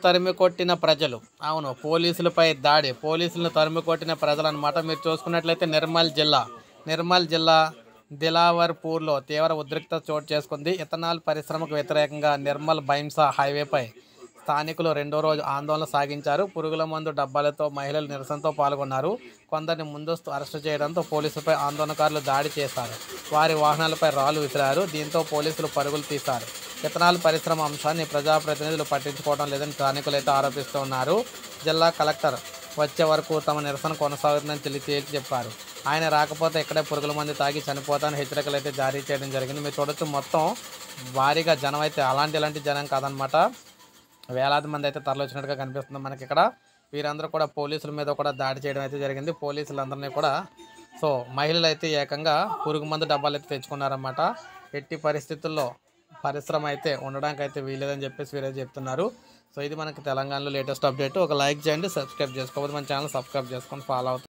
తరిమి కొట్టిన ప్రజలు. అవును, పోలీసులపై దాడి. పోలీసులను తరిమి కొట్టిన ప్రజలు అనమాట. మీరు చూసుకున్నట్లయితే నిర్మల్ జిల్లా దిలావర్పూర్లో తీవ్ర ఉద్రిక్తత చోటు చేసుకుంది. ఇథనాల్ పరిశ్రమకు వ్యతిరేకంగా నిర్మల్ బైంసా హైవేపై స్థానికులు రెండో రోజు ఆందోళన సాగించారు. పురుగుల మందు డబ్బాలతో మహిళలు నిరసనతో పాల్గొన్నారు. కొందరిని ముందస్తు అరెస్టు చేయడంతో పోలీసులపై ఆందోళనకారులు దాడి చేశారు. వారి వాహనాలపై రాళ్లు విసిరారు. దీంతో పోలీసులు పరుగులు తీశారు. ఇథనాల్ పరిశ్రమ అంశాన్ని ప్రజాప్రతినిధులు పట్టించుకోవడం లేదని స్థానికులైతే ఆరోపిస్తున్నారు. జిల్లా కలెక్టర్ వచ్చే వరకు తమ నిరసన కొనసాగుతుందని తేల్చి చెప్పారు. ఆయన రాకపోతే ఇక్కడే పురుగుల మందు తాగి చనిపోతానని హెచ్చరికలు అయితే జారీ చేయడం జరిగింది. మీరు చూడొచ్చు, మొత్తం భారీగా జనం అయితే ఇలాంటి జనం కాదనమాట. వేలాది మంది అయితే తరలిచ్చినట్టుగా కనిపిస్తుంది మనకి ఇక్కడ. వీరందరూ కూడా పోలీసుల మీద కూడా దాడి చేయడం అయితే జరిగింది. పోలీసులందరినీ కూడా మహిళలు అయితే ఏకంగా పురుగు మందు డబ్బాలు అయితే తెచ్చుకున్నారన్నమాట. ఎట్టి పరిస్థితుల్లో పరిశ్రమ అయితే ఉండడానికి అయితే వీలేదని చెప్పేసి వీరే చెప్తున్నారు. ఇది మనకి తెలంగాణలో లేటెస్ట్ అప్డేట్. ఒక లైక్ చేయండి, సబ్స్క్రైబ్ చేసుకోకపోతే మన ఛానల్ సబ్స్క్రైబ్ చేసుకొని ఫాలో అవుతుంది.